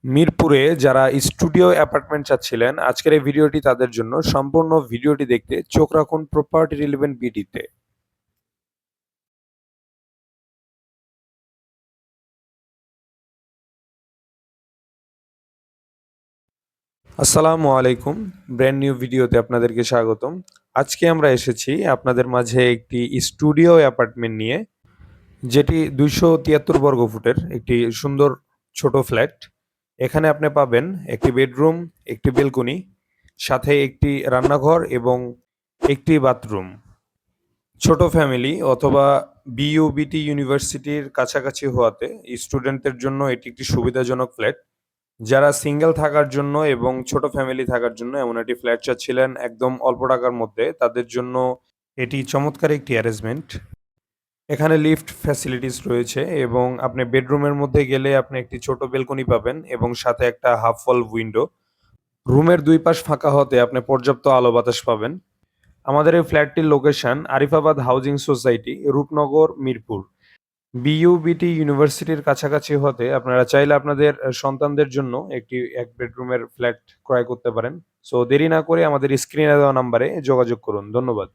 মিরপুরে যারা studio apartment চাচ্ছিলেন, আজকের এই ভিডিওটি তাদের জন্য। সম্পূর্ণ ভিডিওটি দেখতে চোখ রাখুন প্রপার্টি রিলেভেন্ট বিডিতে। আসসালামু আলাইকুম। ব্র্যান্ড নিউ ভিডিওতে আপনাদেরকে স্বাগতম। আজকে আমরা এসেছি আপনাদের মাঝে একটি স্টুডিও অ্যাপার্টমেন্ট নিয়ে, যেটি 273 বর্গ ফুটের একটি সুন্দর ছোট ফ্ল্যাট। এখানে আপনি পাবেন একটি বেডরুম, একটি বেলকনি, সাথে একটি রান্নাঘর এবং একটি বাথরুম। ছোট ফ্যামিলি অথবা বিইউবিটি ইউনিভার্সিটির কাছাকাছি হওয়াতে স্টুডেন্টদের জন্য এটি একটি সুবিধাজনক ফ্ল্যাট। যারা সিঙ্গেল থাকার জন্য এবং ছোট ফ্যামিলি থাকার জন্য এমন একটি ফ্ল্যাট চাচ্ছিলেন একদম অল্প টাকার মধ্যে, তাদের জন্য এটি চমৎকার একটি অ্যারেঞ্জমেন্ট। এখানে লিফট ফ্যাসিলিটিস রয়েছে এবং আপনি বেডরুমের মধ্যে গেলে আপনি একটি ছোট বেলকনি পাবেন এবং সাথে একটা হাফ ওয়াল উইন্ডো। রুমের দুই পাশ ফাঁকা হতে আপনি পর্যাপ্ত আলো বাতাস পাবেন। আমাদের এই ফ্ল্যাটটির location Arifabad housing society, Rupnagar, Mirpur. BUBT ইউনিভার্সিটির কাছাকাছি হতে আপনারা চাইলে আপনাদের সন্তানদের জন্য একটি এক বেডরুমের ফ্ল্যাট ক্রয় করতে পারেন। সো দেরি না করে আমাদের স্ক্রিনে দেওয়া নাম্বারে যোগাযোগ করুন। ধন্যবাদ।